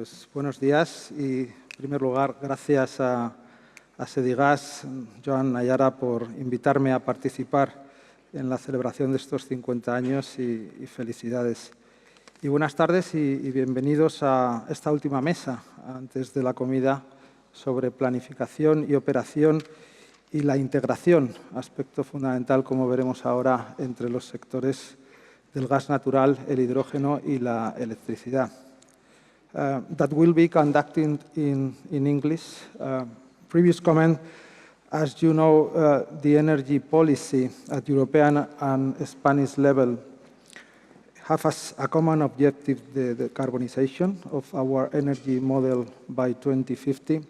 Pues buenos días y, en primer lugar, gracias a Sedigas, Joan Nayara, por invitarme a participar en la celebración de estos 50 años y felicidades. Y buenas tardes y bienvenidos a esta última mesa, antes de la comida, sobre planificación y operación y la integración, aspecto fundamental, como veremos ahora, entre los sectores del gas natural, el hidrógeno y la electricidad. That will be conducted in English. Previous comment, as you know, the energy policy at European and Spanish level have as a common objective the decarbonization of our energy model by 2050.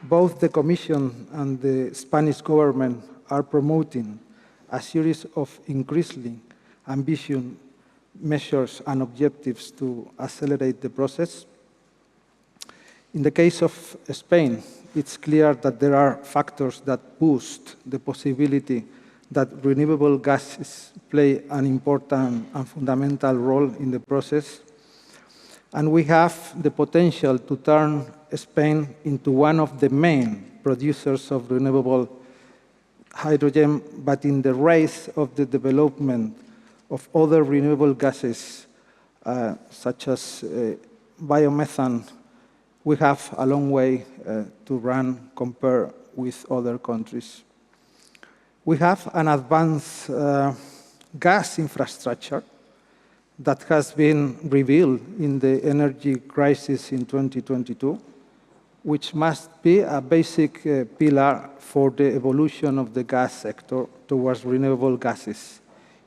Both the Commission and the Spanish government are promoting a series of increasingly ambitious measures and objectives to accelerate the process. In the case of Spain, it's clear that there are factors that boost the possibility that renewable gases play an important and fundamental role in the process. And we have the potential to turn Spain into one of the main producers of renewable hydrogen, but in the race of the development of other renewable gases, such as biomethane, we have a long way to run compared with other countries. We have an advanced gas infrastructure that has been revealed in the energy crisis in 2022, which must be a basic pillar for the evolution of the gas sector towards renewable gases.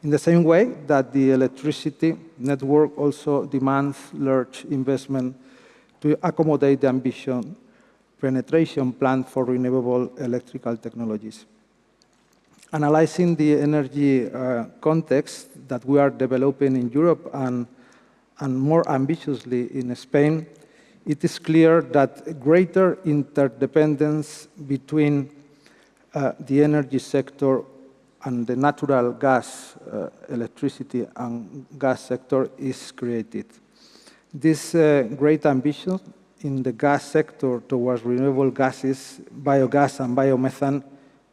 In the same way that the electricity network also demands large investment to accommodate the ambition penetration plan for renewable electrical technologies. Analyzing the energy context that we are developing in Europe and more ambitiously in Spain, it is clear that greater interdependence between the energy sector and the natural gas, electricity and gas sector is created. This great ambition in the gas sector towards renewable gases, biogas and biomethane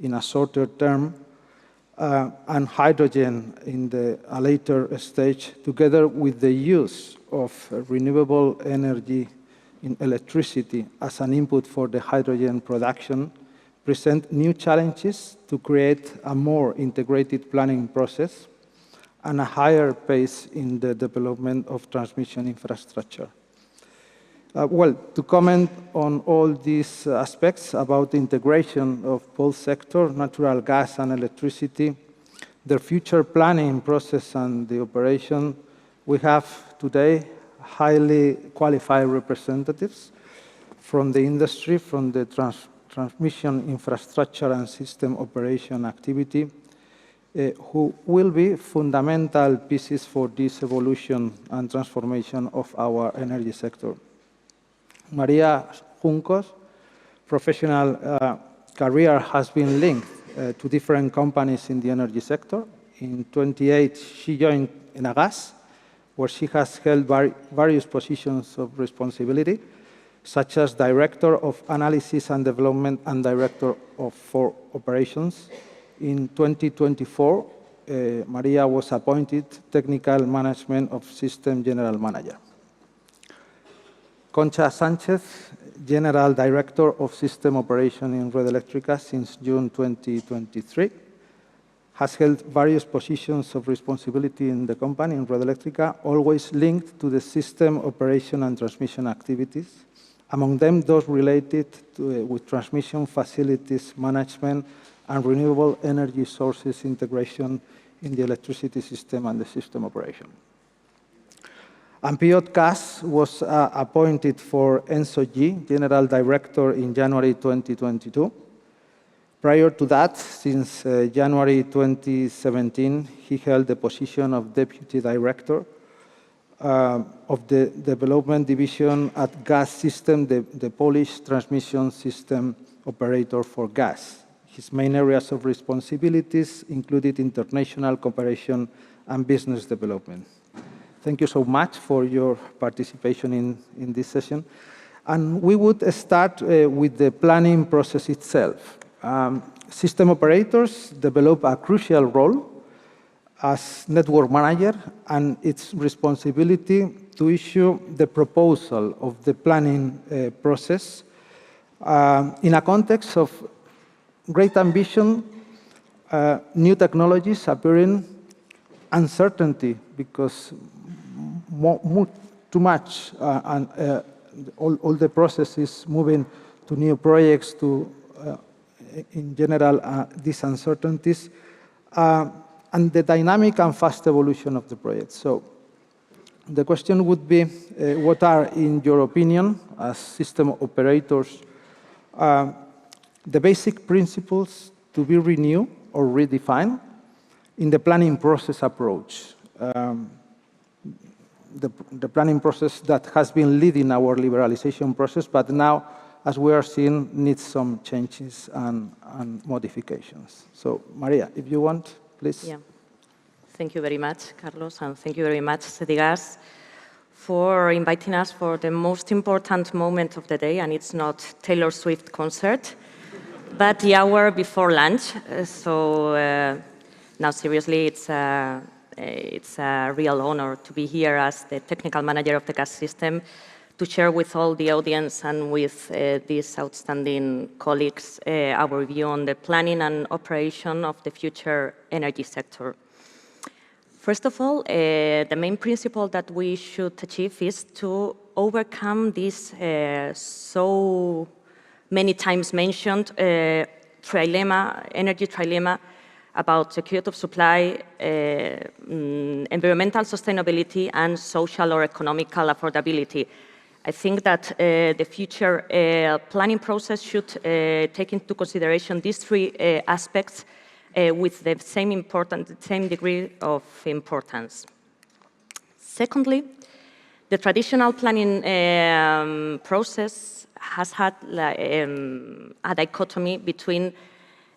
in a shorter term, and hydrogen in a later stage, together with the use of renewable energy in electricity as an input for the hydrogen production, present new challenges to create a more integrated planning process and a higher pace in the development of transmission infrastructure. Well, to comment on all these aspects about the integration of both sectors, natural gas and electricity, their future planning process and the operation, we have today highly qualified representatives from the industry, from the transmission infrastructure and system operation activity, who will be fundamental pieces for this evolution and transformation of our energy sector. María Junco's professional career has been linked to different companies in the energy sector. In 2008, she joined Enagás, where she has held various positions of responsibility, such as Director of Analysis and Development and Director for Operations. In 2024, María was appointed Technical Management of System General Manager. Concha Sánchez, General Director of System Operation in Red Eléctrica since June 2023, has held various positions of responsibility in the company in Red Eléctrica, always linked to the system operation and transmission activities, among them those related with transmission facilities management and renewable energy sources integration in the electricity system and the system operation. And Piotr was appointed for ENTSO-G, General Director, in January 2022. Prior to that, since January 2017, he held the position of Deputy Director of the Development Division at Gas System, the Polish transmission system operator for gas. His main areas of responsibilities included international cooperation and business development. thank you so much for your participation in this session. And we would start with the planning process itself. System operators develop a crucial role as network manager, and its responsibility to issue the proposal of the planning process in a context of great ambition, new technologies appearing, uncertainty because too much, and all the process is moving to new projects, to in general these uncertainties, and the dynamic and fast evolution of the project. So the question would be, what are, in your opinion, as system operators, the basic principles to be renewed or redefined in the planning process approach? The planning process that has been leading our liberalization process, but now, as we are seeing, needs some changes and modifications. So, Maria, if you want, please. Yeah. Thank you very much, Carlos, and thank you very much, Sedigas, for inviting us for the most important moment of the day, and it's not Taylor Swift concert, but the hour before lunch. Now, seriously, it's a real honor to be here as the technical manager of the gas system, to share with all the audience and with these outstanding colleagues our view on the planning and operation of the future energy sector. First of all, the main principle that we should achieve is to overcome this so many times mentioned trilemma, energy trilemma, about security of supply, environmental sustainability, and social or economical affordability. I think that the future planning process should take into consideration these three aspects with the same degree of importance. Secondly, the traditional planning process has had a dichotomy between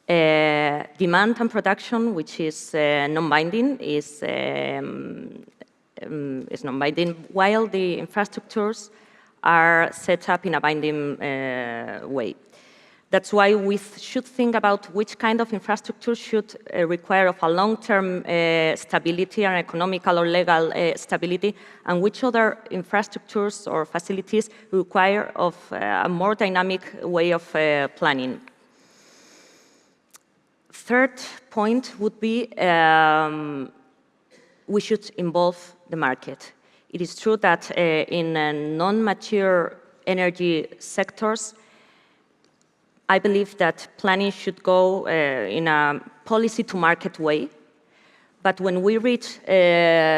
demand and production, which is non-binding, non-binding, while the infrastructures are set up in a binding way. That's why we should think about which kind of infrastructure should require of a long-term stability and economical or legal stability, and which other infrastructures or facilities require of a more dynamic way of planning. Third point would be we should involve the market. It is true that in non-mature energy sectors, I believe that planning should go in a policy-to-market way. But when we reach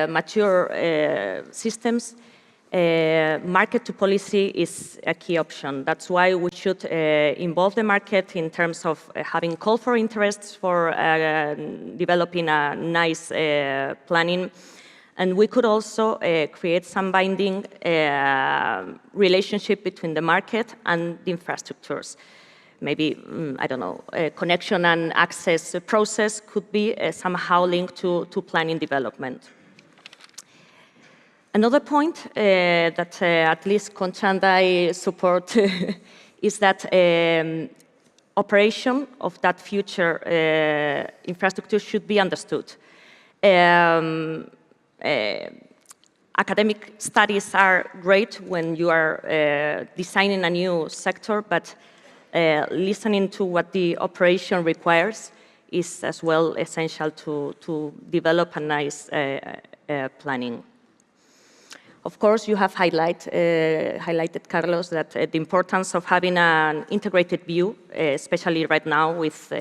mature systems, market-to-policy is a key option. That's why we should involve the market in terms of having call for interests for developing a nice planning. And we could also create some binding relationship between the market and the infrastructures. Maybe, I don't know, a connection and access process could be somehow linked to planning development. Another point that at least Concha and I support is that operation of that future infrastructure should be understood. Academic studies are great when you are designing a new sector, but listening to what the operation requires is as well essential to develop a nice planning. Of course, you have highlighted, Carlos, that the importance of having an integrated view, especially right now with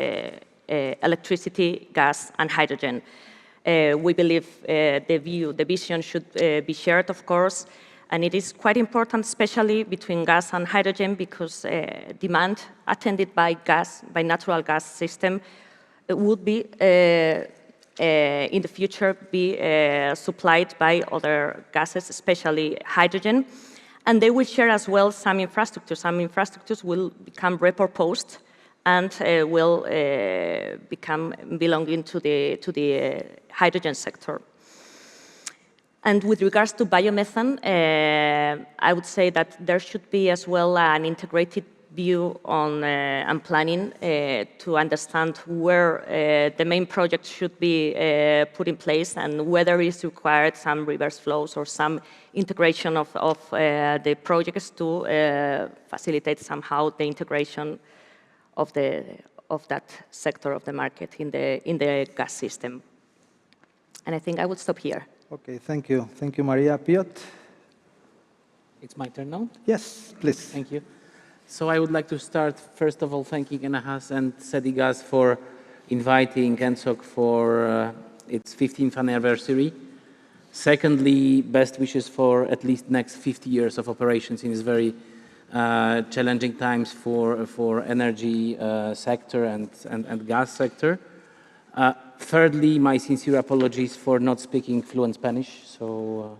electricity, gas, and hydrogen. We believe the vision should be shared, of course, and it is quite important, especially between gas and hydrogen, because demand attended by gas, by natural gas system, would be in the future be supplied by other gases, especially hydrogen, and they will share as well some infrastructure. Some infrastructures will become repurposed and will become belonging to the hydrogen sector. And with regards to biomethane, I would say that there should be as well an integrated view on and planning to understand where the main project should be put in place and whether it's required some reverse flows or some integration of the projects to facilitate somehow the integration of that sector of the market in the gas system. And I think I would stop here. Okay, thank you. Thank you, Maria. Piotr? It's my turn now? Yes, please. Thank you. So I would like to start, first of all, thanking Enagás and Sedigas for inviting ENTSO-G for its 15th anniversary. Secondly, best wishes for at least next 50 years of operations in these very challenging times for energy sector and gas sector. Thirdly, my sincere apologies for not speaking fluent Spanish. So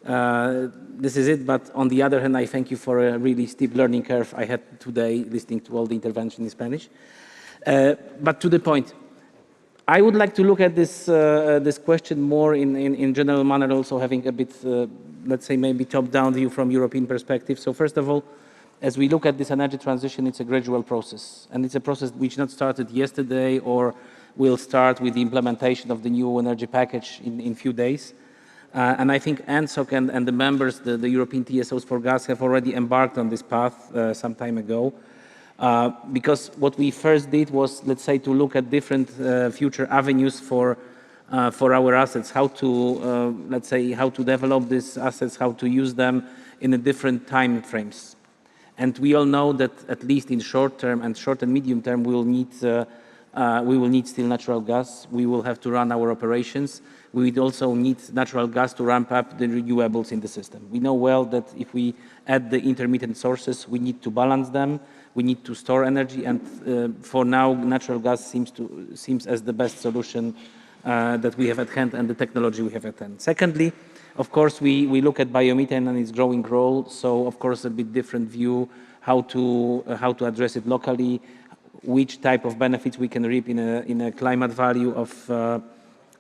this is it. But on the other hand, I thank you for a really steep learning curve I had today listening to all the intervention in Spanish. But to the point, I would like to look at this question more in general manner, also having a bit, let's say, maybe top-down view from European perspective. So first of all, as we look at this energy transition, it's a gradual process. And it's a process which not started yesterday or will start with the implementation of the new energy package in few days. And I think ENTSO-G and the members, the European TSOs for gas, have already embarked on this path some time ago. Because what we first did was, let's say, to look at different future avenues for our assets, how to, let's say, how to develop these assets, how to use them in a different time frames. And we all know that at least in short term and short and medium term, we will need still natural gas. We will have to run our operations. We would also need natural gas to ramp up the renewables in the system. We know well that if we add the intermittent sources, we need to balance them. We need to store energy, and for now, natural gas seems as the best solution that we have at hand and the technology we have at hand. Secondly, of course, we look at biomethane and its growing role. So, of course, a bit different view how to address it locally, which type of benefits we can reap in a climate value of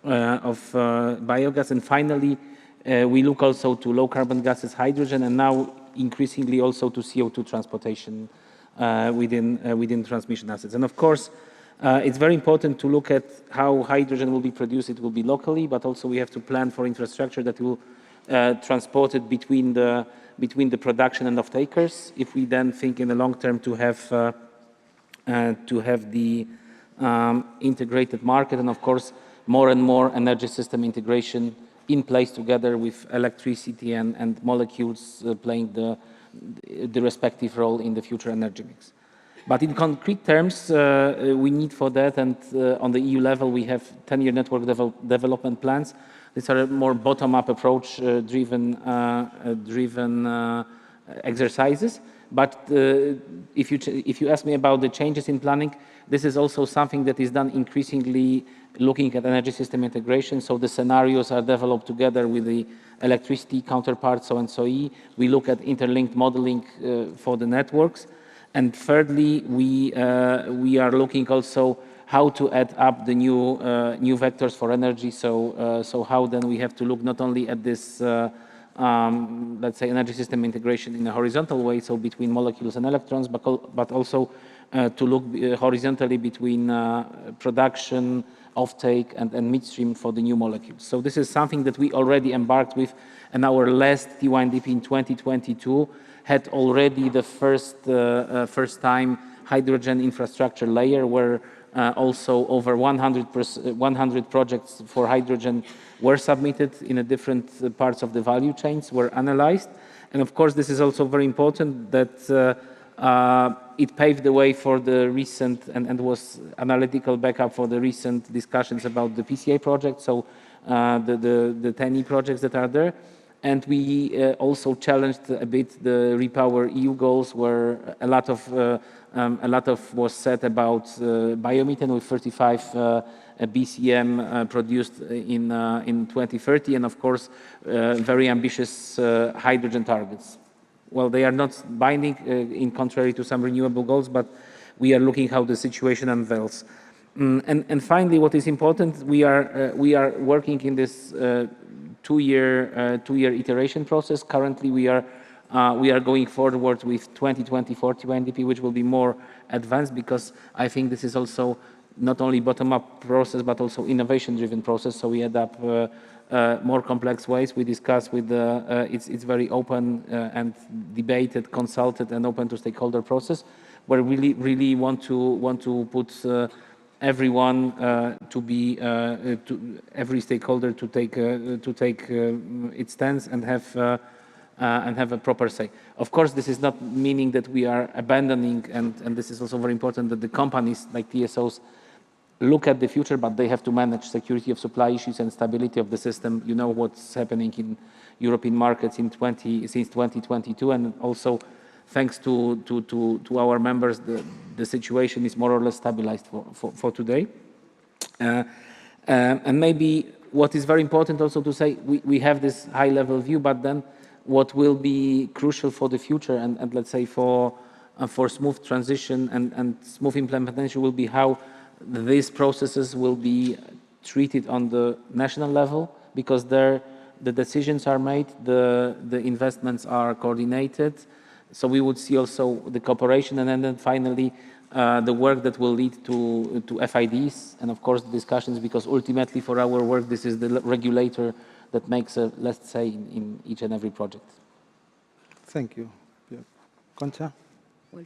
biogas, and finally, we look also to low carbon gases, hydrogen, and now increasingly also to CO2 transportation within transmission assets. And of course, it's very important to look at how hydrogen will be produced. It will be locally, but also we have to plan for infrastructure that will transport it between the production and off-takers. If we then think in the long term to have the integrated market, and of course more and more energy system integration in place together with electricity and molecules playing the respective role in the future energy mix. But in concrete terms, we need for that, and on the EU level, we have 10-year network development plans. These are a more bottom-up approach driven exercises. But if you ask me about the changes in planning, this is also something that is done increasingly looking at energy system integration. So the scenarios are developed together with the electricity counterparts, so ENTSO-E. We look at interlinked modeling for the networks. And thirdly, we are looking also how to add up the new vectors for energy. So how then we have to look not only at this, let's say, energy system integration in a horizontal way, so between molecules and electrons, but also to look horizontally between production, offtake, and midstream for the new molecules. So this is something that we already embarked with, and our last T1DP in 2022 had already the first time hydrogen infrastructure layer, where also over 100 projects for hydrogen were submitted in a different parts of the value chains, were analyzed. And of course, this is also very important that it paved the way for the recent and was analytical backup for the recent discussions about the PCA project, so the 10E projects that are there. And we also challenged a bit the Repower EU goals, where a lot of was said about biomethane with 35 BCM produced in 2030, and of course very ambitious hydrogen targets. Well, they are not binding, in contrary to some renewable goals, but we are looking how the situation unveils. And finally, what is important, we are working in this two-year iteration process. Currently, we are going forward with 2024 NDP, which will be more advanced, because I think this is also not only bottom-up process, but also innovation-driven process. So we adapt more complex ways. We discuss with it's very open and debated, consulted, and open to stakeholder process, where we really want to put everyone every stakeholder to take its stance and have a proper say. Of course, this is not meaning that we are abandoning, and this is also very important, that the companies like TSOs look at the future, but they have to manage security of supply issues and stability of the system. You know what's happening in European markets since 2022, and also thanks to our members, the situation is more or less stabilized for today. And maybe what is very important also to say, we have this high-level view, but then what will be crucial for the future and let's say for smooth transition and smooth implementation will be how these processes will be treated on the national level, because there the decisions are made, the investments are coordinated. So we would see also the cooperation, and then finally the work that will lead to FIDs, and of course the discussions, because ultimately for our work this is the regulator that makes a last say in each and every project. Thank you. Concha? Well,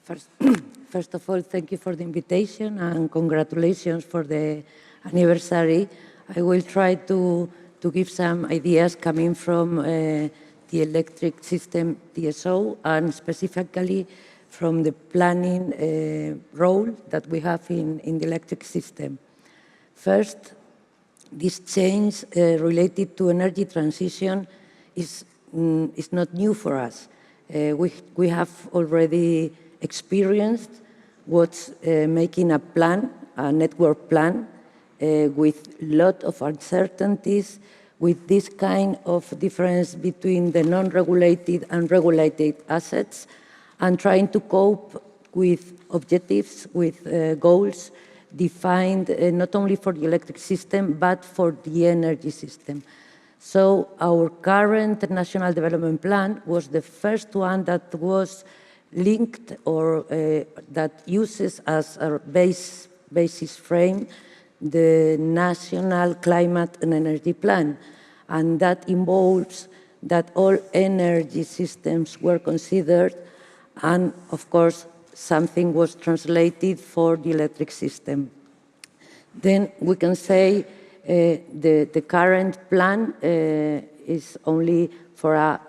first of all, thank you for the invitation and congratulations for the anniversary. I will try to give some ideas coming from the electric system TSO and specifically from the planning role that we have in the electric system. First, this change related to energy transition is not new for us. We have already experienced what's making a plan, a network plan, with a lot of uncertainties, with this kind of difference between the non-regulated and regulated assets, and trying to cope with objectives, with goals defined not only for the electric system, but for the energy system. So our current National Development Plan was the first one that was linked or that uses as a basis frame the National Climate and Energy Plan. And that involves that all energy systems were considered, and of course, something was translated for the electric system. Then we can say the current plan is only for a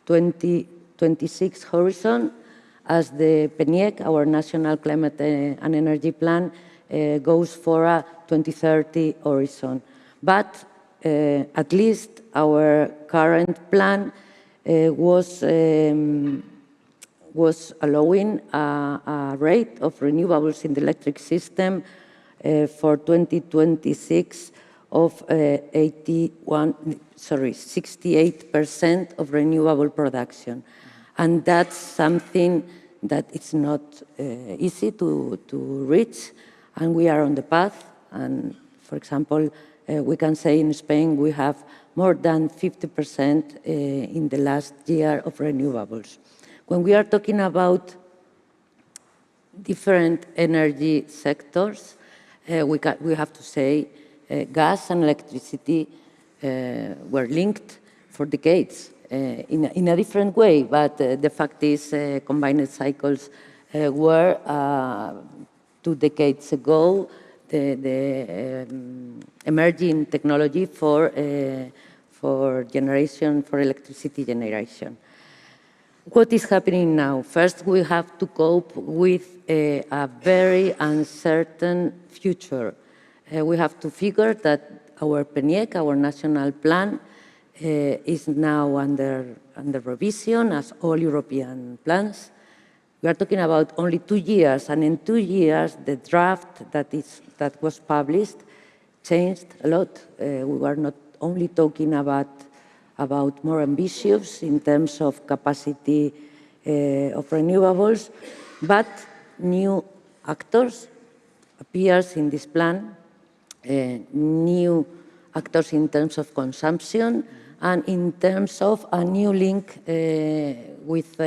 2026 horizon, as the PNIEC, our National Climate and Energy Plan, goes for a 2030 horizon. But at least our current plan was allowing a rate of renewables in the electric system for 2026 of 68% of renewable production. And that's something that it's not easy to reach, and we are on the path. And for example, we can say in Spain we have more than 50% in the last year of renewables. When we are talking about different energy sectors, we have to say gas and electricity were linked for decades in a different way, but the fact is combined cycles were 2 decades ago the emerging technology for generation, for electricity generation. What is happening now? First, we have to cope with a very uncertain future. We have to figure that our PNIEC, our national plan, is now under revision, as all European plans. We are talking about only 2 years, and in 2 years, the draft that was published changed a lot. We were not only talking about more ambitious in terms of capacity of renewables, but new actors appears in this plan, new actors in terms of consumption, and in terms of a new link with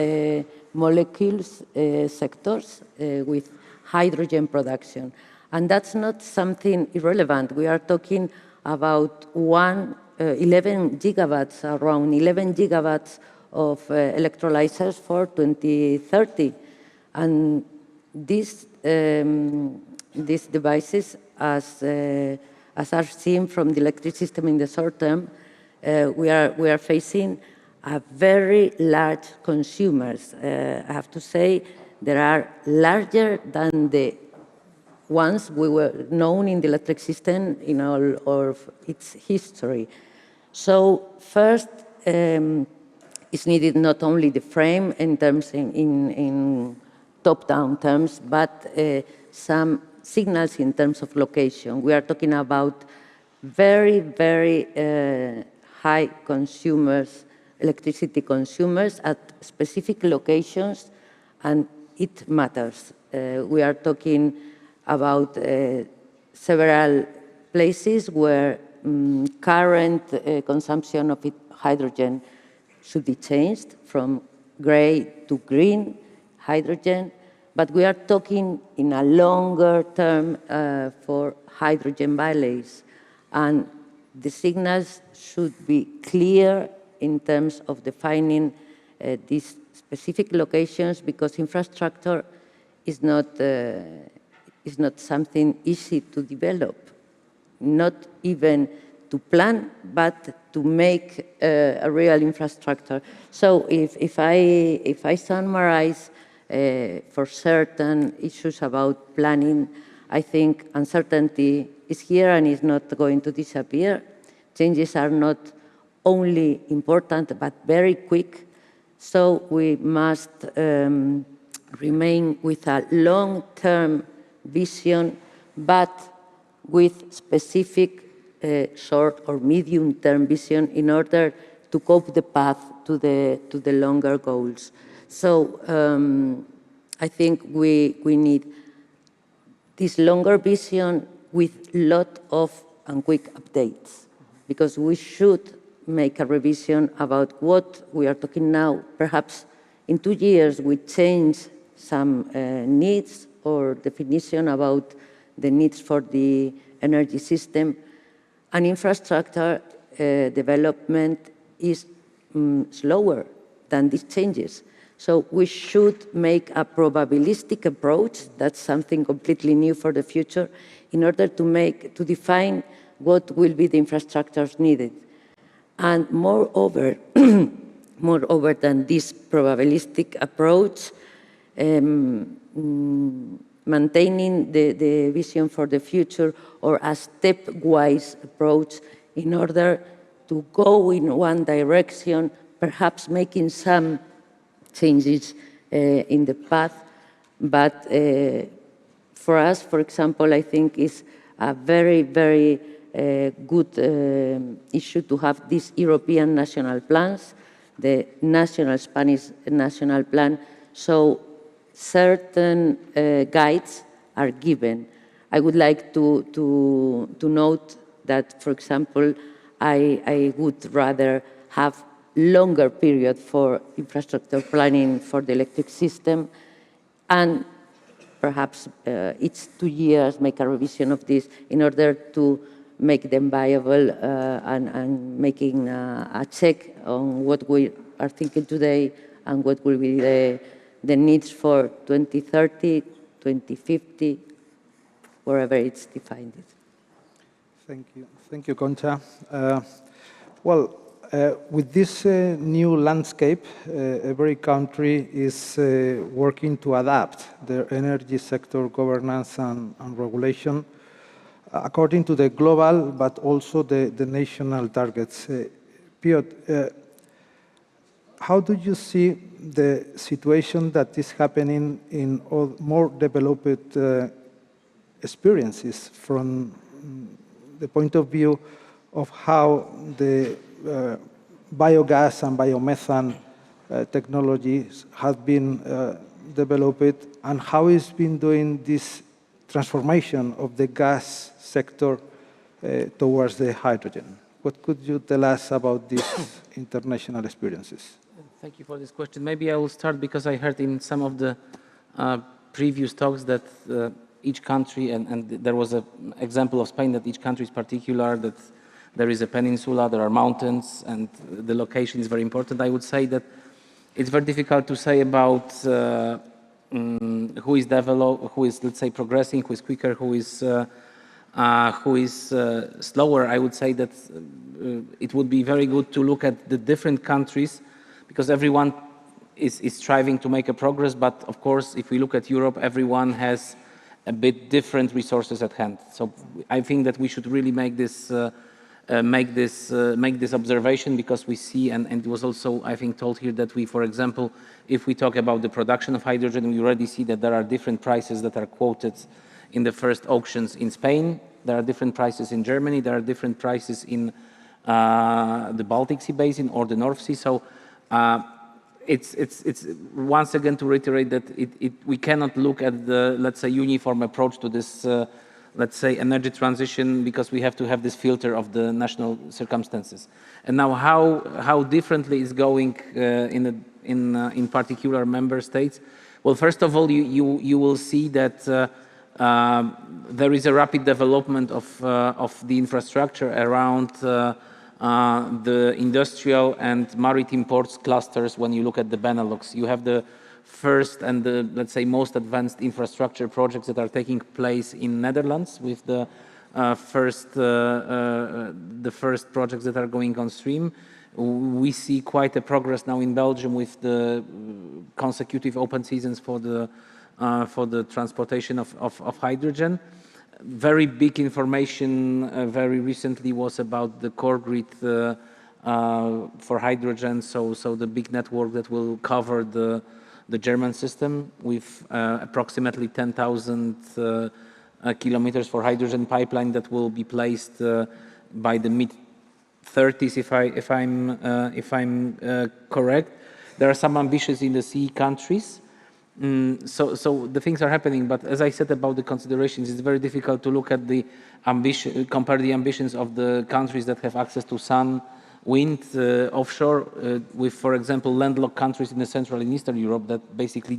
molecules sectors with hydrogen production. And that's not something irrelevant. We are talking about 11 gigawatts, around 11 gigawatts of electrolyzers for 2030. And these devices, as are seen from the electric system in the short term, we are facing a very large consumers. I have to say, they are larger than the ones we were known in the electric system in all of its history. So first, it's needed not only the frame in terms in top-down terms, but some signals in terms of location. We are talking about very, very high consumers, electricity consumers at specific locations, and it matters. We are talking about several places where current consumption of hydrogen should be changed from gray to green hydrogen, but we are talking in a longer term for hydrogen valleys, and the signals should be clear in terms of defining these specific locations, because infrastructure is not something easy to develop, not even to plan, but to make a real infrastructure. So if I summarize for certain issues about planning, I think uncertainty is here and is not going to disappear. Changes are not only important, but very quick. So we must remain with a long-term vision, but with specific short or medium-term vision in order to cope the path to the longer goals. So I think we need this longer vision with lot of and quick updates, because we should make a revision about what we are talking now. Perhaps in 2 years we change some needs or definition about the needs for the energy system, and infrastructure development is slower than these changes. So we should make a probabilistic approach. That's something completely new for the future, in order to define what will be the infrastructures needed. And moreover, moreover than this probabilistic approach, maintaining the vision for the future, or a stepwise approach in order to go in one direction, perhaps making some changes in the path. But for us, for example, I think it's a very, very good issue to have these European national plans, the national Spanish national plan, so certain guides are given. I would like to note that, for example, I would rather have longer period for infrastructure planning for the electric system, and perhaps each 2 years make a revision of this in order to make them viable, and making a check on what we are thinking today and what will be the needs for 2030, 2050, wherever it's defined. Thank you, Concha. With this new landscape, every country is working to adapt their energy sector governance and regulation according to the global, but also the national targets. Piotr, how do you see the situation that is happening in all more developed experiences from the point of view of how the biogas and biomethane technologies have been developed, and how it's been doing this transformation of the gas sector towards the hydrogen? what could you tell us about these international experiences? Thank you for this question. Maybe I will start because I heard in some of the previous talks that each country, and there was an example of Spain, that each country is particular, that there is a peninsula, there are mountains, and the location is very important. I would say that it's very difficult to say about who is let's say, progressing, who is quicker, who is slower. I would say that it would be very good to look at the different countries, because everyone is striving to make a progress. But of course, if we look at Europe, everyone has a bit different resources at hand. So I think that we should really make this observation, because we see, and it was also, I think, told here that we, for example, if we talk about the production of hydrogen, we already see that there are different prices that are quoted in the first auctions in Spain. There are different prices in Germany. There are different prices in the Baltic Sea basin or the North Sea. So it's once again to reiterate that we cannot look at the, let's say, uniform approach to this, let's say, energy transition, because we have to have this filter of the national circumstances. And now, how differently is going in particular member states? Well, first of all, you will see that there is a rapid development of the infrastructure around the industrial and maritime ports clusters. When you look at the Benelux, you have the first and the, let's say, most advanced infrastructure projects that are taking place in Netherlands, with the first projects that are going on stream. We see quite a progress now in Belgium with the consecutive open seasons for the transportation of hydrogen. Very big information very recently was about the core grid for hydrogen, so the big network that will cover the German system, with approximately 10,000 kilometers for hydrogen pipeline that will be placed by the mid-30s, if I'm correct. There are some ambitions in the CE countries. So the things are happening, but as I said about the considerations, it's very difficult to look at the ambition, compare the ambitions of the countries that have access to sun, wind, offshore, with, for example, landlocked countries in the Central and Eastern Europe that basically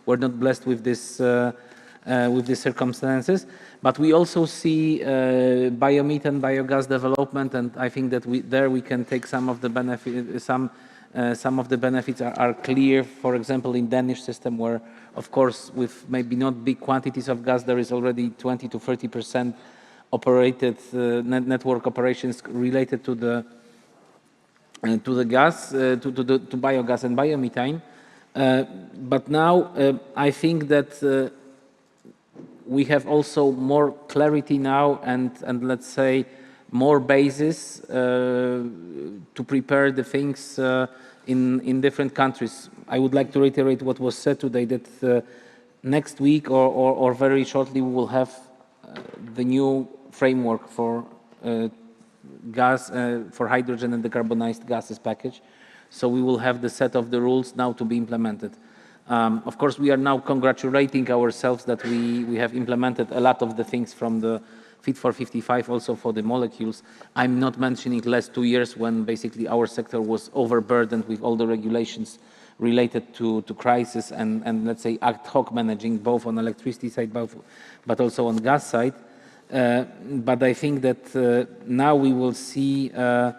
were not blessed with this with these circumstances. But we also see biomethane, biogas development, and I think that we can take some of the benefit, some of the benefits are clear. For example, in Danish system, where, of course, with maybe not big quantities of gas, there is already 20 to 30% operated network operations related to the gas, to biogas and biomethane. But now I think that we have also more clarity now, and let's say more basis to prepare the things in different countries. I would like to reiterate what was said today, that next week or very shortly we will have the new framework for gas, for hydrogen and decarbonized gases package. So we will have the set of the rules now to be implemented. Of course, we are now congratulating ourselves that we have implemented a lot of the things from the Fit for 55 also for the molecules. I'm not mentioning last 2 years when basically our sector was overburdened with all the regulations related to crisis and let's say ad hoc managing, both on electricity side but also on gas side. But I think that now we will see how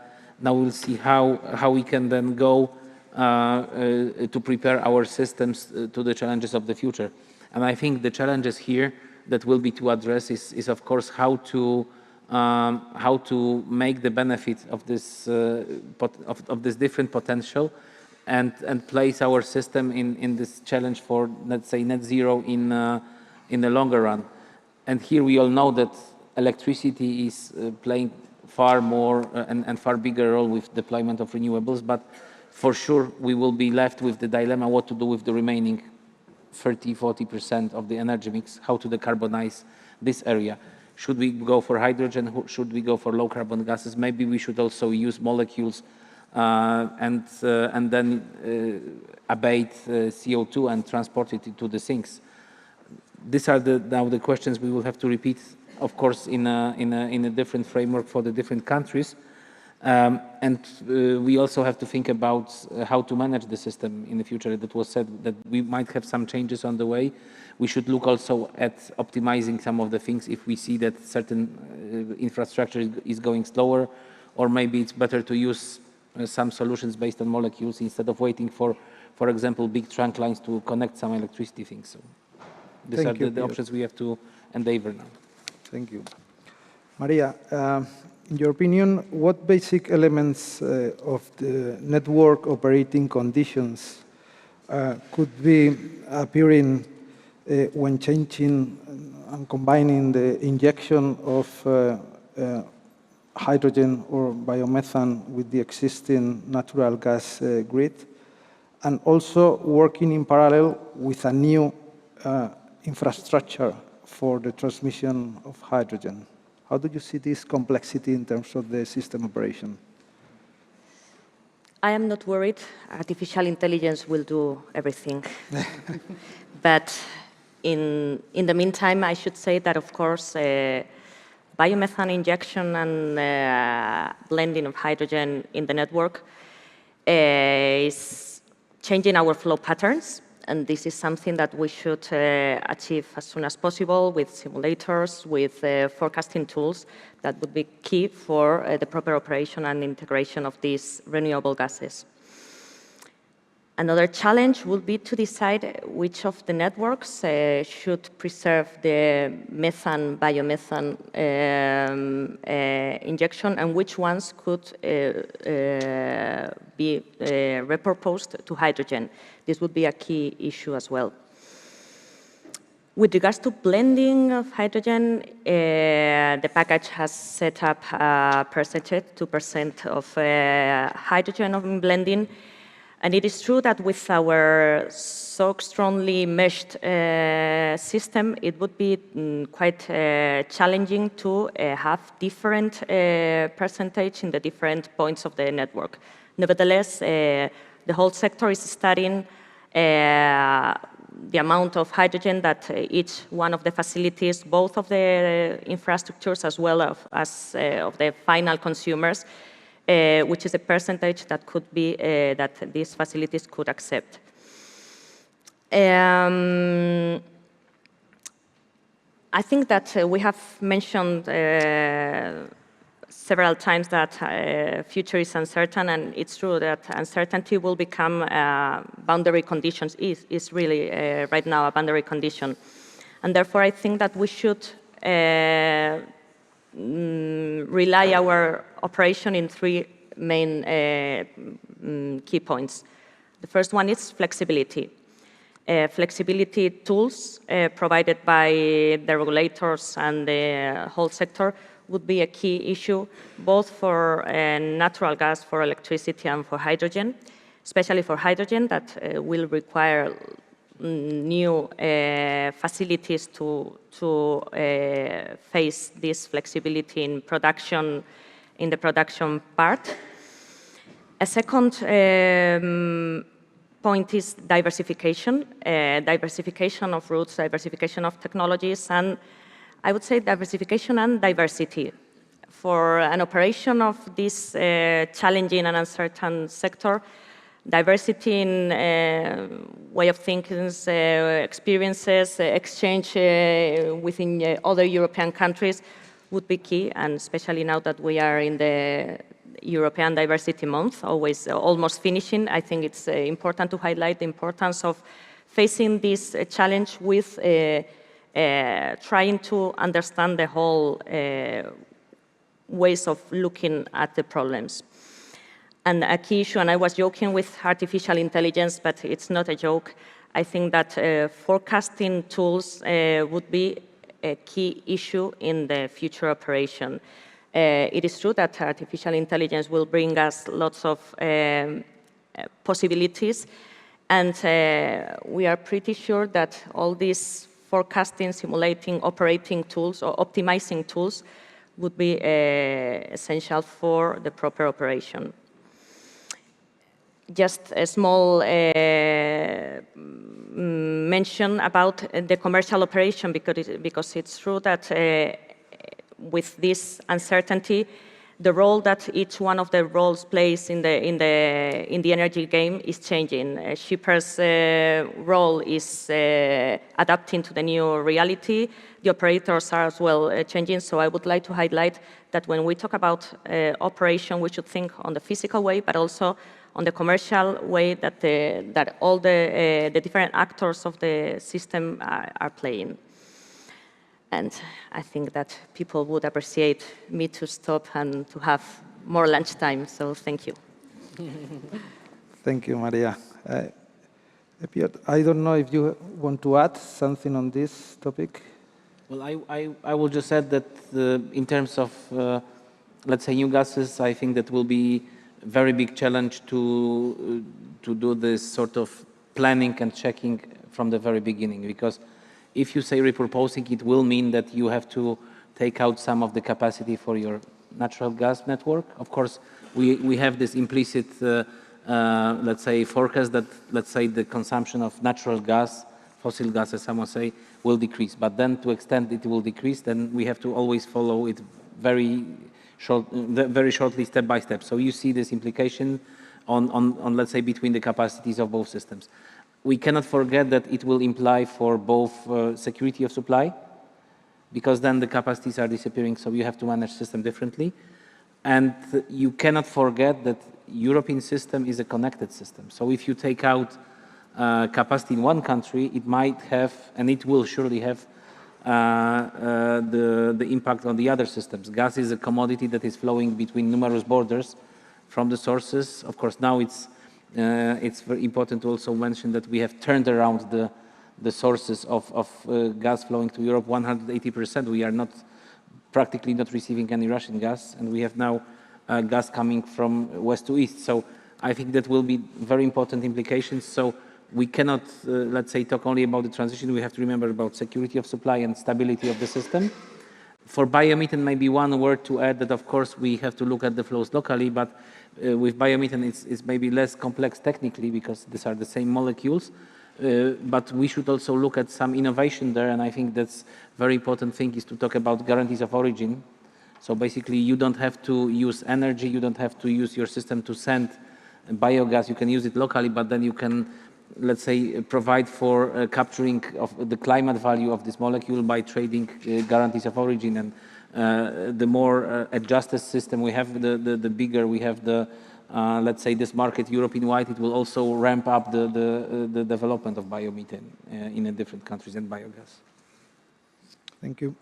we can then go to prepare our systems to the challenges of the future. And I think the challenges here that will be to address is of course how to make the benefit of this different potential and place our system in this challenge for, let's say, net zero in the longer run. And here we all know that electricity is playing far more and far bigger role with deployment of renewables, but for sure we will be left with the dilemma what to do with the remaining 30–40% of the energy mix, how to decarbonize this area. Should we go for hydrogen? Should we go for low carbon gases? Maybe we should also use molecules and then abate CO2 and transport it to the sinks. These are now the questions we will have to repeat, of course, in a different framework for the different countries. We also have to think about how to manage the system in the future. That was said that we might have some changes on the way. We should look also at optimizing some of the things if we see that certain infrastructure is going slower, or maybe it's better to use some solutions based on molecules instead of waiting for example, big trunk lines to connect some electricity things. So these are the options we have to endeavor now. Thank you. Maria, in your opinion, what basic elements of the network operating conditions could be appearing when changing and combining the injection of hydrogen or biomethane with the existing natural gas grid, and also working in parallel with a new infrastructure for the transmission of hydrogen? How do you see this complexity in terms of the system operation? I am not worried. Artificial intelligence will do everything. But in the meantime, I should say that, of course, biomethane injection and blending of hydrogen in the network is changing our flow patterns. And this is something that we should achieve as soon as possible with simulators, with forecasting tools that would be key for the proper operation and integration of these renewable gases. Another challenge would be to decide which of the networks should preserve the methane, biomethane injection, and which ones could be repurposed to hydrogen. This would be a key issue as well. With regards to blending of hydrogen, the package has set up a percentage, 2% of hydrogen in blending. And it is true that with our so strongly meshed system, it would be quite challenging to have different percentage in the different points of the network. Nevertheless, the whole sector is studying the amount of hydrogen that each one of the facilities, both of the infrastructures as well as of the final consumers, which is a percentage that could be that these facilities could accept. I think that we have mentioned several times that future is uncertain, and it's true that uncertainty will become boundary conditions, is really right now a boundary condition. And therefore, I think that we should rely our operation in three main key points. The first one is flexibility. Flexibility tools provided by the regulators and the whole sector would be a key issue, both for natural gas, for electricity, and for hydrogen, especially for hydrogen that will require new facilities to face this flexibility in production, in the production part. A second point is diversification, diversification of routes, diversification of technologies, and I would say diversification and diversity. For an operation of this challenging and uncertain sector, diversity in way of thinking, experiences, exchange within other European countries would be key, and especially now that we are in the European Diversity Month, almost finishing, I think it's important to highlight the importance of facing this challenge with trying to understand the whole ways of looking at the problems. And a key issue, and I was joking with artificial intelligence, but it's not a joke. I think that forecasting tools would be a key issue in the future operation. It is true that artificial intelligence will bring us lots of possibilities, and we are pretty sure that all these forecasting, simulating, operating tools or optimizing tools would be essential for the proper operation. Just a small mention about the commercial operation, because it's true that with this uncertainty, the role that each one of the roles plays in the energy game is changing. Shipper's role is adapting to the new reality. The operators are as well changing. So I would like to highlight that when we talk about operation, we should think on the physical way, but also on the commercial way that all the different actors of the system are playing. And I think that people would appreciate me to stop and to have more lunchtime, so thank you. Thank you, Maria. Piotr, I don't know if you want to add something on this topic. Well, I will just add that in terms of, let's say, new gases, I think that will be a very big challenge to do this sort of planning and checking from the very beginning, because if you say repurposing, it will mean that you have to take out some of the capacity for your natural gas network. Of course, we have this implicit, let's say, forecast that, let's say, the consumption of natural gas, fossil gas, as someone say, will decrease. But then to extent it will decrease, then we have to always follow it very shortly, step by step. So you see this implication on let's say, between the capacities of both systems. We cannot forget that it will imply for both security of supply, because then the capacities are disappearing, so you have to manage system differently. And you cannot forget that European system is a connected system. So if you take out capacity in one country, it might have, and it will surely have, the impact on the other systems. Gas is a commodity that is flowing between numerous borders from the sources. Of course, now it's very important to also mention that we have turned around the sources of gas flowing to Europe 180%. We are practically not receiving any Russian gas, and we have now gas coming from west to east. So I think that will be very important implications. So we cannot, let's say, talk only about the transition. We have to remember about security of supply and stability of the system. For biomethane, maybe one word to add that, of course, we have to look at the flows locally, but with biomethane, it's maybe less complex technically because these are the same molecules. But we should also look at some innovation there, and I think that's very important thing is to talk about guarantees of origin. So basically, you don't have to use energy, you don't have to use your system to send biogas. You can use it locally, but then you can, let's say, provide for capturing of the climate value of this molecule by trading guarantees of origin. And the more adjusted system we have, the bigger we have the, let's say, this market European-wide. It will also ramp up the development of biomethane in the different countries and biogas. Thank you.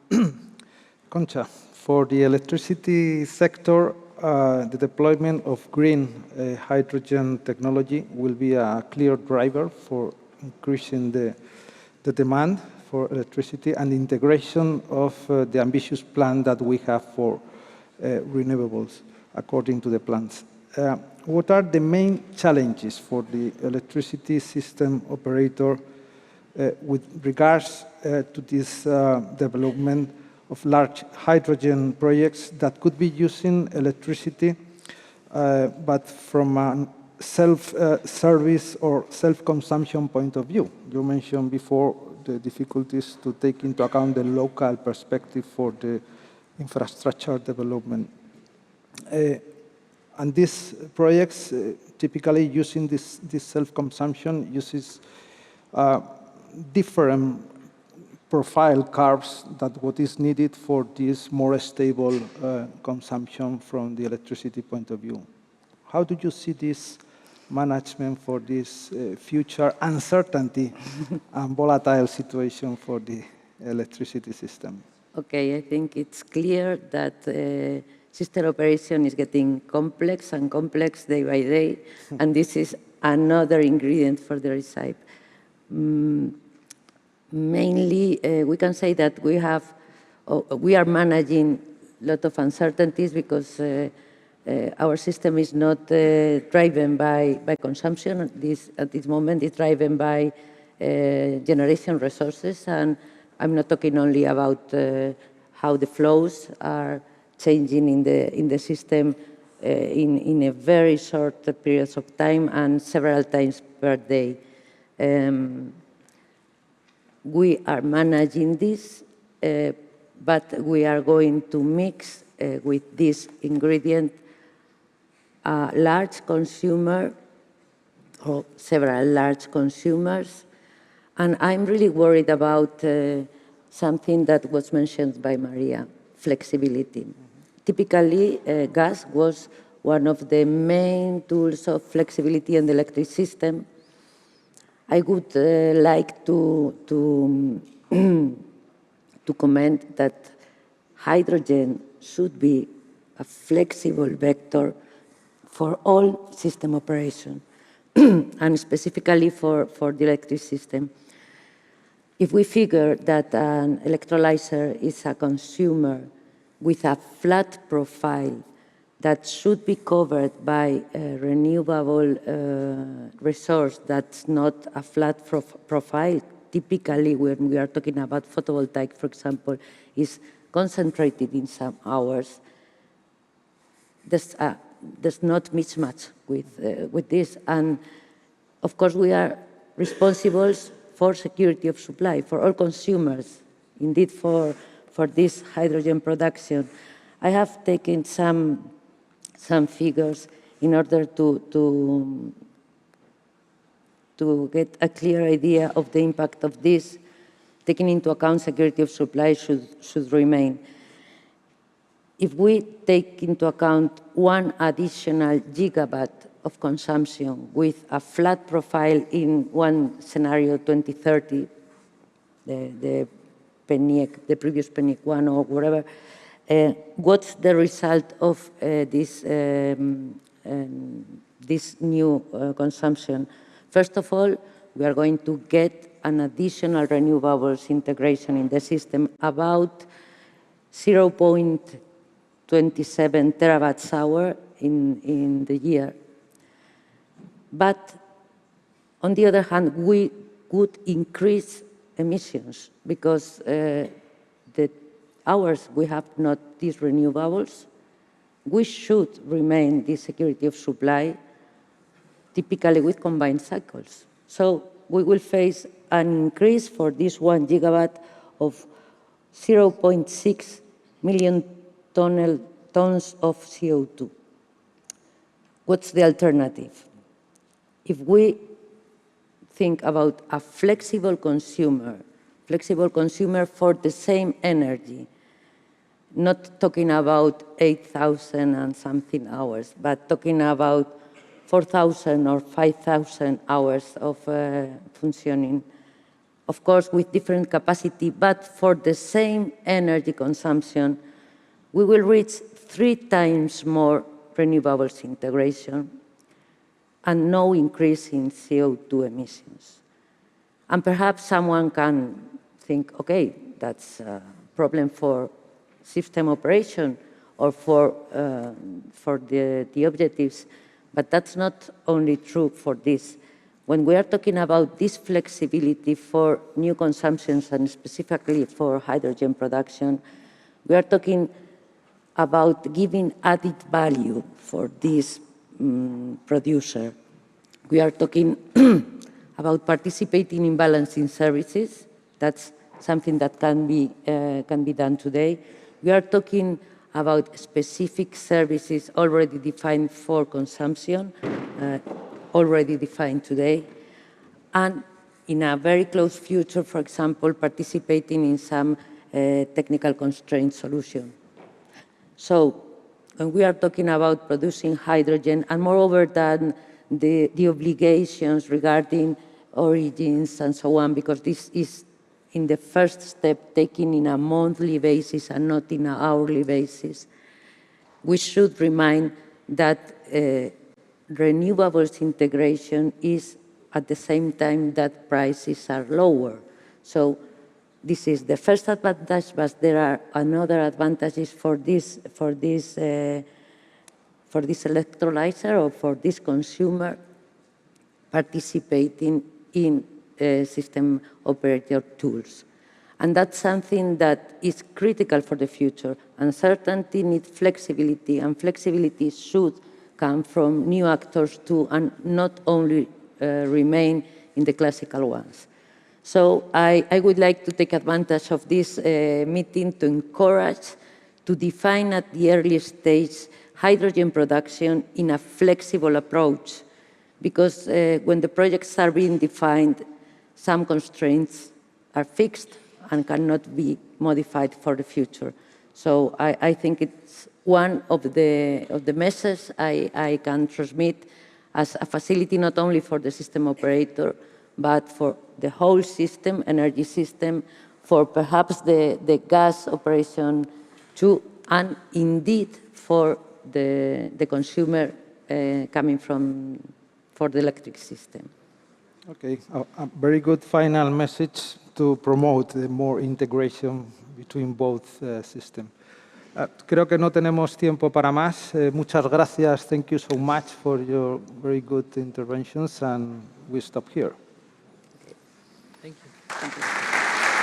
Concha, for the electricity sector, the deployment of green hydrogen technology will be a clear driver for increasing the demand for electricity and integration of the ambitious plan that we have for renewables, according to the plans. What are the main challenges for the electricity system operator with regards to this development of large hydrogen projects that could be using electricity, but from a self-service or self-consumption point of view? You mentioned before the difficulties to take into account the local perspective for the infrastructure development. And these projects, typically using this self-consumption, uses different profile curves than what is needed for this more stable consumption from the electricity point of view. How do you see this management for this future uncertainty and volatile situation for the electricity system? Okay, I think it's clear that system operation is getting complex and complex day by day, and this is another ingredient for the recipe. Mainly, we can say that we are managing a lot of uncertainties because our system is not driven by consumption. At this moment, it's driven by generation resources, and I'm not talking only about how the flows are changing in the system in a very short periods of time and several times per day. We are managing this, but we are going to mix with this ingredient a large consumer or several large consumers. And I'm really worried about something that was mentioned by Maria, flexibility. Typically, gas was one of the main tools of flexibility in the electric system. I would like to comment that hydrogen should be a flexible vector for all system operation, and specifically for the electric system. If we figure that an electrolyzer is a consumer with a flat profile that should be covered by a renewable resource that's not a flat profile, typically when we are talking about photovoltaic, for example, is concentrated in some hours, there's not mismatch with this. And of course, we are responsible for security of supply, for all consumers, indeed for this hydrogen production. I have taken some figures in order to get a clear idea of the impact of this, taking into account security of supply should remain. If we take into account 1 additional gigawatt of consumption with a flat profile in one scenario, 2030, the previous PNIEC 1 or whatever, what's the result of this new consumption? First of all, we are going to get an additional renewables integration in the system, about 0.27 terawatt-hours in the year. But on the other hand, we could increase emissions because the hours we have not these renewables, we should remain the security of supply, typically with combined cycles. So we will face an increase for this 1 gigawatt of 0.6 million tons of CO2. What's the alternative? If we think about a flexible consumer for the same energy, not talking about 8,000 and something hours, but talking about 4,000 or 5,000 hours of functioning, of course with different capacity, but for the same energy consumption, we will reach 3 times more renewables integration and no increase in CO2 emissions. And perhaps someone can think, okay, that's a problem for system operation or for the objectives, but that's not only true for this. When we are talking about this flexibility for new consumptions and specifically for hydrogen production, we are talking about giving added value for this producer. We are talking about participating in balancing services. That's something that can be done today. We are talking about specific services already defined for consumption, already defined today, and in a very close future, for example, participating in some technical constraint solution. So when we are talking about producing hydrogen, and moreover than the obligations regarding origins and so on, because this is in the first step taken in a monthly basis and not in an hourly basis, we should remind that renewables integration is at the same time that prices are lower. So this is the first advantage, but there are another advantages for this electrolyzer or for this consumer participating in system operator tools. And that's something that is critical for the future. Uncertainty needs flexibility, and flexibility should come from new actors too, and not only remain in the classical ones. So I would like to take advantage of this meeting to encourage to define at the early stage hydrogen production in a flexible approach, because when the projects are being defined, some constraints are fixed and cannot be modified for the future. So I think it's one of the messages I can transmit as a facility not only for the system operator, but for the whole system, energy system, for perhaps the gas operation too, and indeed for the consumer coming for the electric system. Okay, a very good final message to promote the more integration between both systems. Creo que no tenemos tiempo para más. Muchas gracias. Thank you so much for your very good interventions, and we stop here. Thank you. Thank you.